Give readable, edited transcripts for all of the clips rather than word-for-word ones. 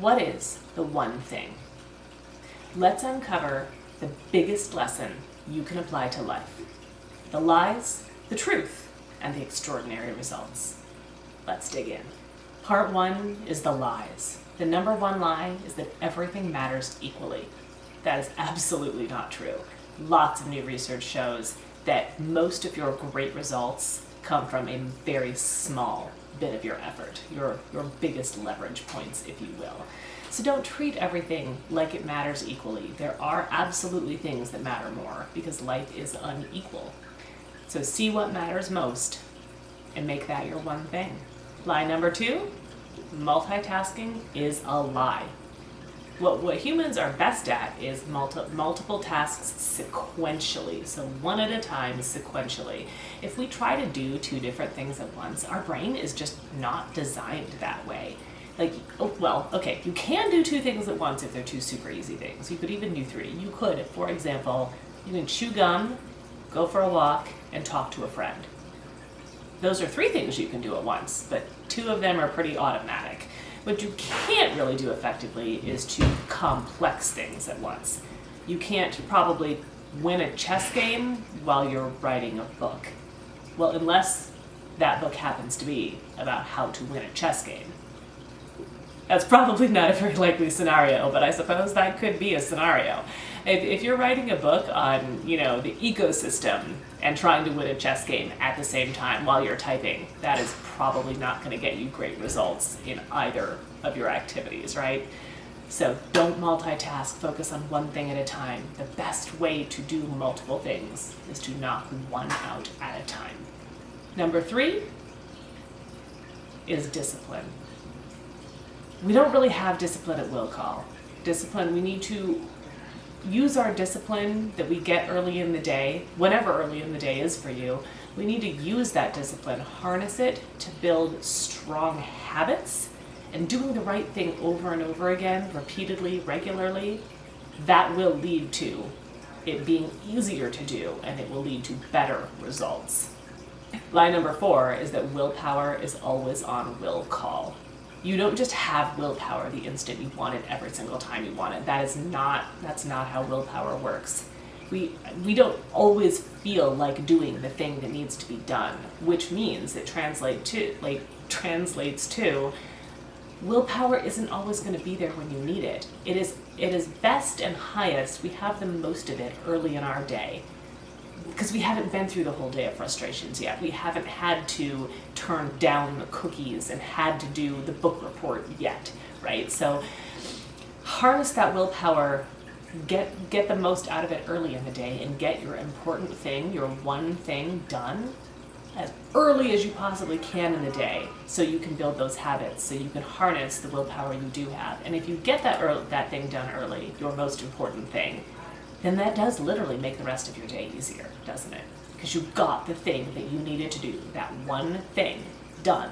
What is the one thing? Let's uncover the biggest lesson you can apply to life. The lies, the truth, and the extraordinary results. Let's dig in. Part 1 is the lies. The number one lie is that everything matters equally. That is absolutely not true. Lots of new research shows that most of your great results come from a very small bit of your effort, your biggest leverage points, if you will. So don't treat everything like it matters equally. There are absolutely things that matter more because life is unequal. So see what matters most and make that your one thing. Lie number 2, multitasking is a lie. What humans are best at is multiple tasks sequentially, so one at a time sequentially. If we try to do 2 different things at once, our brain is just not designed that way. You can do 2 things at once if they're 2 super easy things. You could even do 3. You could, for example, you can chew gum, go for a walk, and talk to a friend. Those are 3 things you can do at once, but 2 of them are pretty automatic. What you can't really do effectively is 2 complex things at once. You can't probably win a chess game while you're writing a book. Well, unless that book happens to be about how to win a chess game. That's probably not a very likely scenario, but I suppose that could be a scenario. If you're writing a book on, the ecosystem and trying to win a chess game at the same time while you're typing, that is probably not going to get you great results in either of your activities, right? So don't multitask, focus on one thing at a time. The best way to do multiple things is to knock one out at a time. Number 3 is discipline. We don't really have discipline at will call. Discipline, we need to use our discipline that we get early in the day, whenever early in the day is for you. We need to use that discipline, harness it to build strong habits, and doing the right thing over and over again, repeatedly, regularly, that will lead to it being easier to do, and it will lead to better results. Lie number 4 is that willpower is always on will call. You don't just have willpower the instant you want it every single time you want it. That's not how willpower works. We don't always feel like doing the thing that needs to be done, which means it translates to willpower isn't always going to be there when you need it. It is best and highest. We have the most of it early in our day, because we haven't been through the whole day of frustrations yet. We haven't had to turn down the cookies and had to do the book report yet, right? So harness that willpower, get the most out of it early in the day, and get your important thing, your one thing done as early as you possibly can in the day, so you can build those habits, so you can harness the willpower you do have. And if you get that thing done early, your most important thing, then that does literally make the rest of your day easier, doesn't it? Because you got the thing that you needed to do, that one thing, done.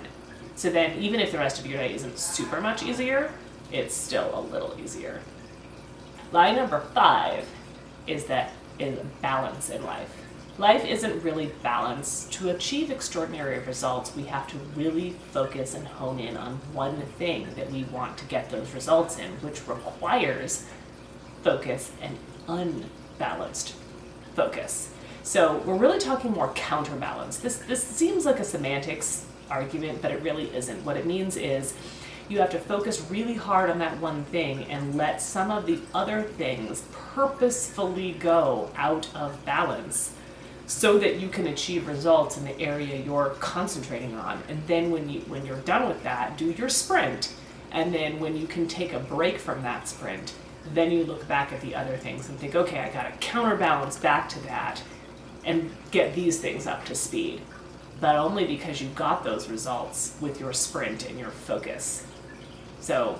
So then even if the rest of your day isn't super much easier, it's still a little easier. Lie number 5 is balance in life. Life isn't really balanced. To achieve extraordinary results, we have to really focus and hone in on one thing that we want to get those results in, which requires focus and unbalanced focus. So we're really talking more counterbalance. This seems like a semantics argument, but it really isn't. What it means is you have to focus really hard on that one thing and let some of the other things purposefully go out of balance so that you can achieve results in the area you're concentrating on. And then when you're done with that, do your sprint. And then when you can take a break from that sprint, then you look back at the other things and think, okay, I gotta counterbalance back to that and get these things up to speed. But only because you got those results with your sprint and your focus. So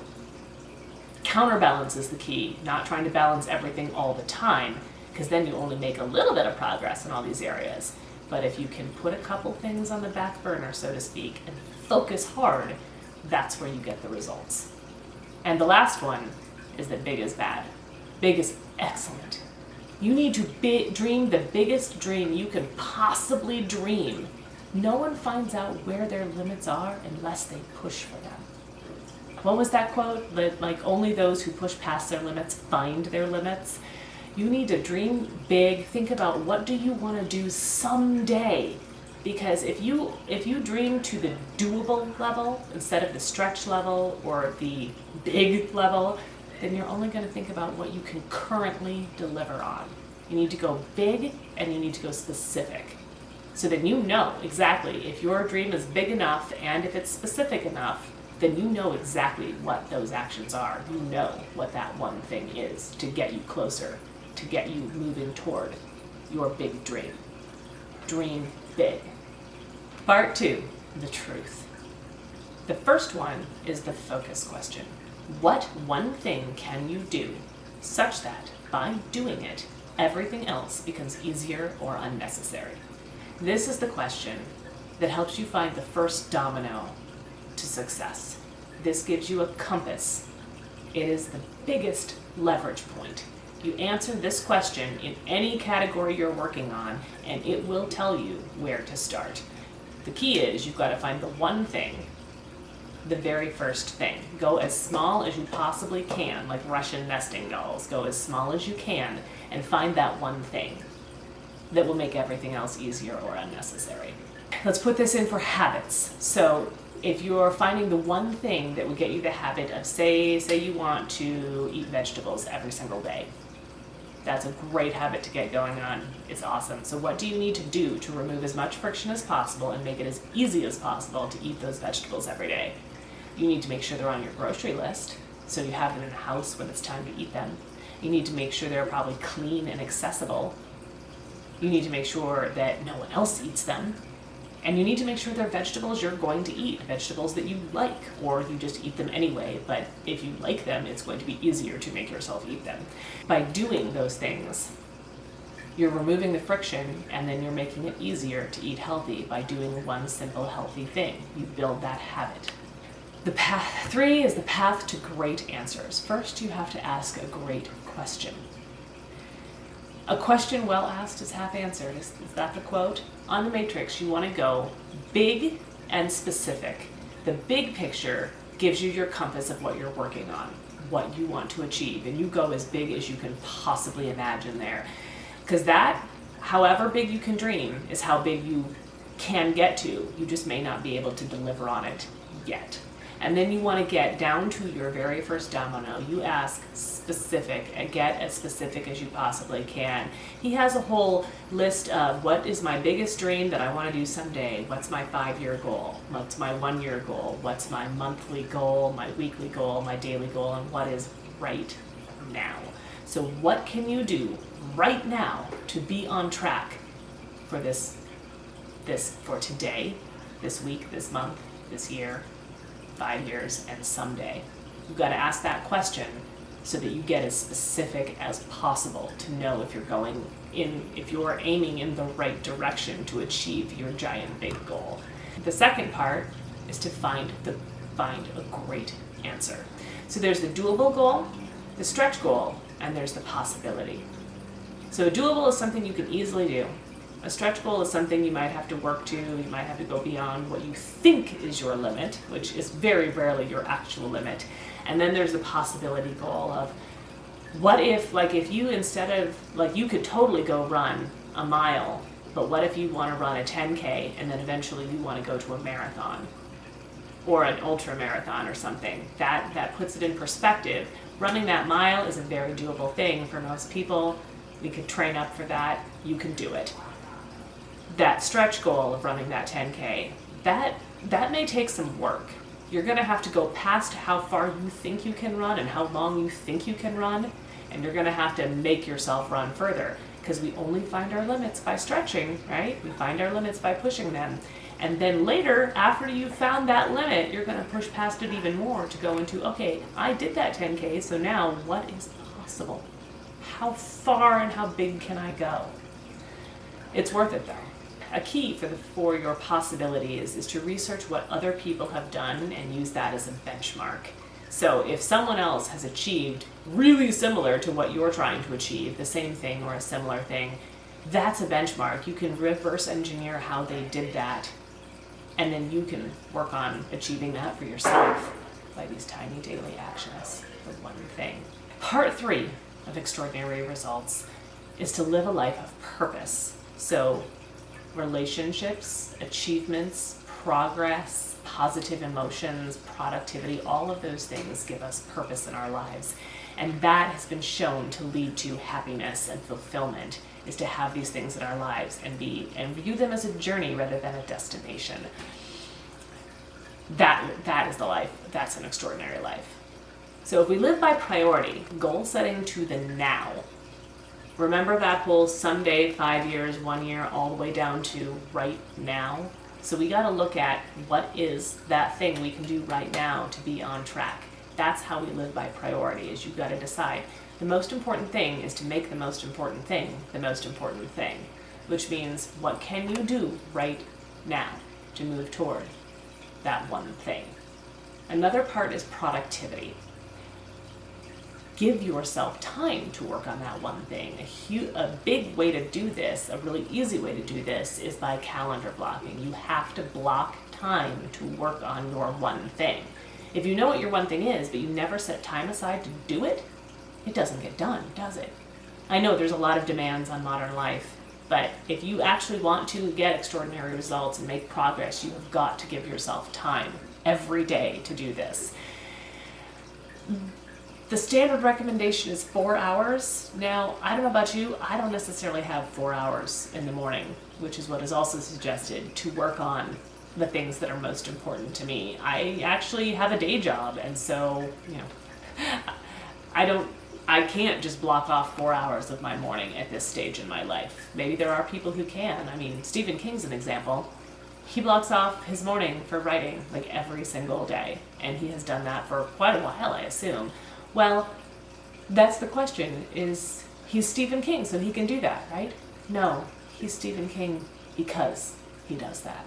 counterbalance is the key, not trying to balance everything all the time, because then you only make a little bit of progress in all these areas. But if you can put a couple things on the back burner, so to speak, and focus hard, that's where you get the results. And the last one is that big is bad. Big is excellent. You need to dream the biggest dream you can possibly dream. No one finds out where their limits are unless they push for them. what was that quote? That, like, only those who push past their limits find their limits. You need to dream big. Think about, what do you want to do someday? Because if you dream to the doable level instead of the stretch level or the big level, then you're only going to think about what you can currently deliver on. You need to go big and you need to go specific. So then you know exactly if your dream is big enough and if it's specific enough, then you know exactly what those actions are. You know what that one thing is to get you closer, to get you moving toward your big dream. Dream big. Part 2, the truth. The first one is the focus question. What one thing can you do such that by doing it, everything else becomes easier or unnecessary? This is the question that helps you find the first domino to success. This gives you a compass. It is the biggest leverage point. You answer this question in any category you're working on, and it will tell you where to start. The key is you've got to find the one thing, the very first thing. Go as small as you possibly can, like Russian nesting dolls. Go as small as you can and find that one thing that will make everything else easier or unnecessary. Let's put this in for habits. So if you're finding the one thing that will get you the habit of, say you want to eat vegetables every single day. That's a great habit to get going on. It's awesome. So what do you need to do to remove as much friction as possible and make it as easy as possible to eat those vegetables every day? You need to make sure they're on your grocery list, so you have them in the house when it's time to eat them. You need to make sure they're probably clean and accessible. You need to make sure that no one else eats them. And you need to make sure they're vegetables you're going to eat, vegetables that you like, or you just eat them anyway, but if you like them, it's going to be easier to make yourself eat them. By doing those things, you're removing the friction, and then you're making it easier to eat healthy by doing one simple healthy thing. You build that habit. The path 3 is the path to great answers. First, you have to ask a great question. A question well asked is half answered. Is that the quote? On the Matrix, you want to go big and specific. The big picture gives you your compass of what you're working on, what you want to achieve, and you go as big as you can possibly imagine there. Because that, however big you can dream, is how big you can get to. You just may not be able to deliver on it yet. And then you want to get down to your very first domino. You ask specific and get as specific as you possibly can. He has a whole list of what is my biggest dream that I want to do someday? What's my 5-year goal? What's my 1-year goal? What's my monthly goal, my weekly goal, my daily goal, and what is right now? So what can you do right now to be on track for this for today, this week, this month, this year, 5 years, and someday? You've got to ask that question so that you get as specific as possible to know if you're aiming in the right direction to achieve your giant big goal. The second part is to find a great answer. So there's the doable goal, the stretch goal, and there's the possibility. So a doable is something you can easily do. A stretch goal is something you might have to work to. You might have to go beyond what you think is your limit, which is very rarely your actual limit. And then there's the possibility goal of, what if, if you you could totally go run a mile, but what if you want to run a 10K and then eventually you want to go to a marathon or an ultra marathon or something? That puts it in perspective. Running that mile is a very doable thing for most people. We could train up for that. You can do it. That stretch goal of running that 10K, that may take some work. You're going to have to go past how far you think you can run and how long you think you can run, and you're going to have to make yourself run further, because we only find our limits by stretching, right? We find our limits by pushing them. And then later, after you've found that limit, you're going to push past it even more to go into, okay, I did that 10K, so now what is possible? How far and how big can I go? It's worth it though. A key for your possibilities is to research what other people have done and use that as a benchmark. So if someone else has achieved really similar to what you're trying to achieve, the same thing or a similar thing, that's a benchmark. You can reverse engineer how they did that, and then you can work on achieving that for yourself. by these tiny daily actions, the one thing. Part 3 of Extraordinary Results is to live a life of purpose. So relationships, achievements, progress, positive emotions, productivity, all of those things give us purpose in our lives. And that has been shown to lead to happiness and fulfillment, is to have these things in our lives and view them as a journey rather than a destination. That is the life. That's an extraordinary life. So if we live by priority, goal setting to the now, remember that whole someday, 5 years, 1 year, all the way down to right now. So we got to look at what is that thing we can do right now to be on track. That's how we live by priority, is you've got to decide. The most important thing is to make the most important thing the most important thing, which means what can you do right now to move toward that one thing. Another part is productivity. Give yourself time to work on that one thing. A big way to do this, a really easy way to do this, is by calendar blocking. You have to block time to work on your one thing. If you know what your one thing is, but you never set time aside to do it, it doesn't get done, does it? I know there's a lot of demands on modern life, but if you actually want to get extraordinary results and make progress, you have got to give yourself time every day to do this. The standard recommendation is 4 hours. Now, I don't know about you, I don't necessarily have 4 hours in the morning, which is what is also suggested, to work on the things that are most important to me. I actually have a day job, and so, I can't just block off 4 hours of my morning at this stage in my life. Maybe there are people who can. I mean, Stephen King's an example. He blocks off his morning for writing like every single day, and he has done that for quite a while, I assume. Well, that's the question, is he's Stephen King, so he can do that, right? No, he's Stephen King because he does that.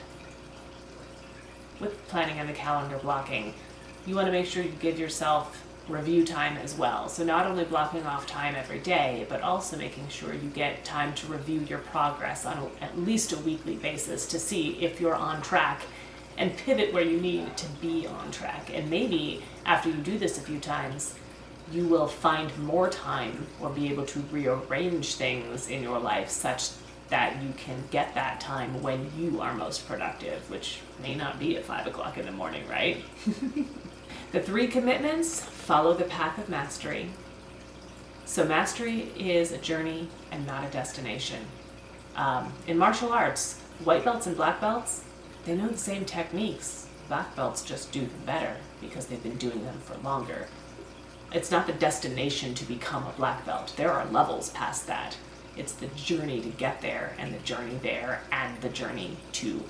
With planning and the calendar blocking, you want to make sure you give yourself review time as well. So not only blocking off time every day, but also making sure you get time to review your progress on at least a weekly basis to see if you're on track and pivot where you need to be on track. And maybe after you do this a few times, you will find more time or be able to rearrange things in your life such that you can get that time when you are most productive, which may not be at 5 o'clock in the morning, right? The 3 commitments: follow the path of mastery. So mastery is a journey and not a destination. In martial arts, white belts and black belts, they know the same techniques. Black belts just do them better because they've been doing them for longer. It's not the destination to become a black belt. There are levels past that. It's the journey to get there, and the journey there, and the journey to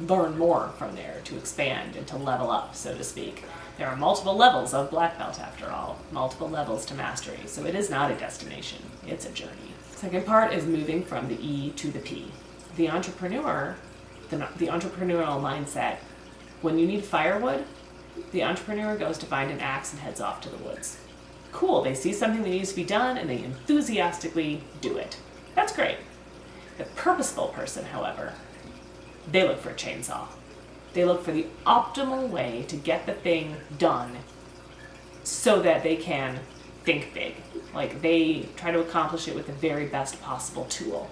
learn more from there, to expand and to level up, so to speak. There are multiple levels of black belt, after all, multiple levels to mastery. So it is not a destination, it's a journey. Second part is moving from the E to the P. The entrepreneur, the entrepreneurial mindset, when you need firewood, the entrepreneur goes to find an axe and heads off to the woods. Cool, they see something that needs to be done and they enthusiastically do it. That's great. The purposeful person, however, they look for a chainsaw. They look for the optimal way to get the thing done so that they can think big. Like, they try to accomplish it with the very best possible tool.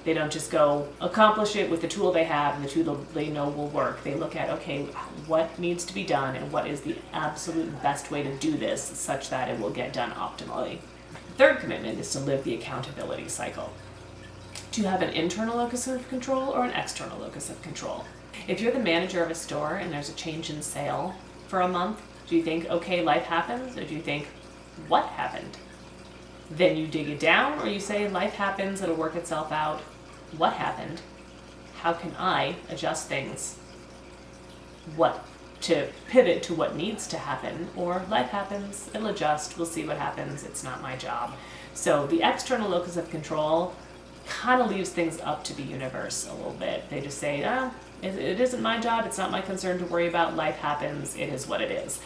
They don't just go accomplish it with the tool they have and the tool they know will work. They look at, okay, what needs to be done and what is the absolute best way to do this such that it will get done optimally. The third commitment is to live the accountability cycle. Do you have an internal locus of control or an external locus of control? If you're the manager of a store and there's a change in sale for a month, do you think, okay, life happens? Or do you think, what happened? Then you dig it down, or you say, life happens, it'll work itself out. What happened? How can I adjust things? What to pivot to what needs to happen? Or life happens, it'll adjust, we'll see what happens, it's not my job. So the external locus of control kind of leaves things up to the universe a little bit. They just say, it isn't my job, it's not my concern to worry about, life happens, it is what it is.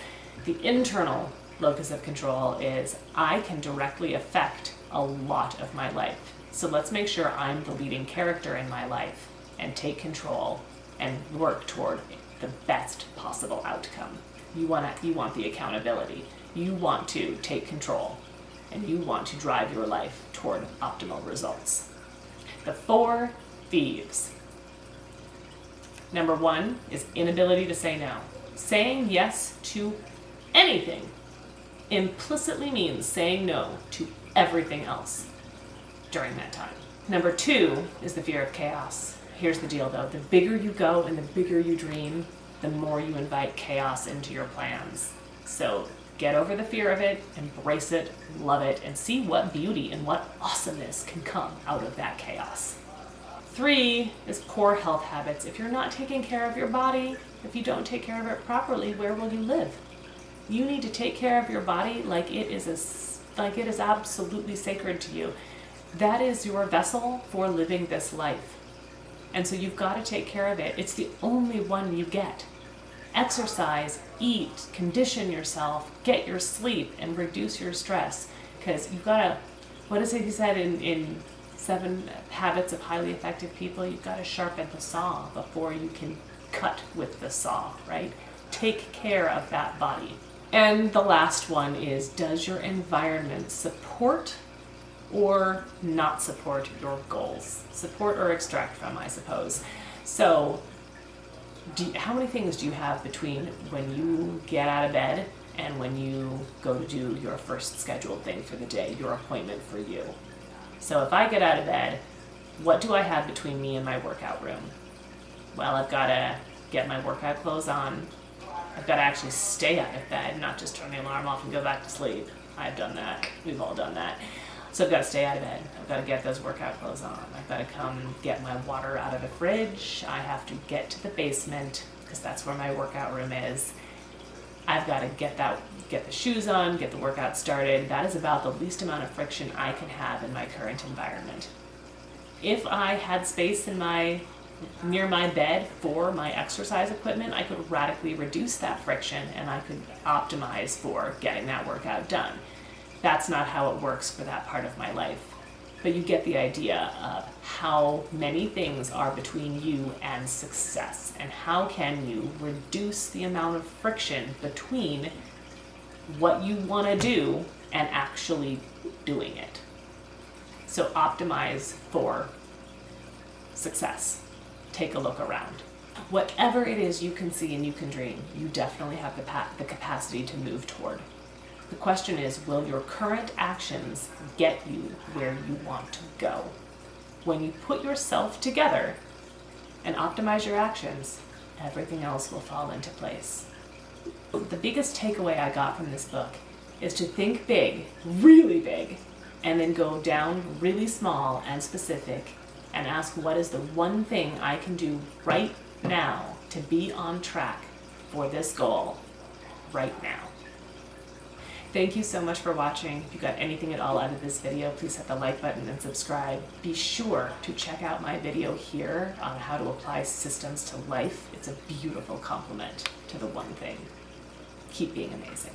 The internal locus of control is, I can directly affect a lot of my life. So let's make sure I'm the leading character in my life and take control and work toward the best possible outcome. You want the accountability. You want to take control, and you want to drive your life toward optimal results. The 4 thieves. Number 1 is inability to say no. Saying yes to anything implicitly means saying no to everything else during that time. Number 2 is the fear of chaos. Here's the deal though, the bigger you go and the bigger you dream, the more you invite chaos into your plans. So get over the fear of it, embrace it, love it, and see what beauty and what awesomeness can come out of that chaos. 3 is poor health habits. If you're not taking care of your body, if you don't take care of it properly, where will you live? You need to take care of your body like it is absolutely sacred to you. That is your vessel for living this life. And so you've got to take care of it. It's the only one you get. Exercise, eat, condition yourself, get your sleep, and reduce your stress. Because you've got to, what is it he said in 7 Habits of Highly Effective People? You've got to sharpen the saw before you can cut with the saw, right? Take care of that body. And the last one is, does your environment support or not support your goals? Support or extract from, I suppose. So how many things do you have between when you get out of bed and when you go to do your first scheduled thing for the day, your appointment for you? So if I get out of bed, what do I have between me and my workout room? Well, I've got to get my workout clothes on. I've got to actually stay out of bed, not just turn the alarm off and go back to sleep. I've done that. We've all done that. So I've got to stay out of bed. I've got to get those workout clothes on. I've got to come get my water out of the fridge. I have to get to the basement because that's where my workout room is. I've got to get the shoes on, get the workout started. That is about the least amount of friction I can have in my current environment. If I had space near my bed for my exercise equipment, I could radically reduce that friction and I could optimize for getting that workout done. That's not how it works for that part of my life. But you get the idea of how many things are between you and success, and how can you reduce the amount of friction between what you want to do and actually doing it. So optimize for success. Take a look around. Whatever it is you can see and you can dream, you definitely have the capacity to move toward. The question is, will your current actions get you where you want to go? When you put yourself together and optimize your actions, everything else will fall into place. The biggest takeaway I got from this book is to think big, really big, and then go down really small and specific and ask, what is the one thing I can do right now to be on track for this goal right now? Thank you so much for watching. If you got anything at all out of this video, please hit the like button and subscribe. Be sure to check out my video here on how to apply systems to life. It's a beautiful complement to the one thing. Keep being amazing.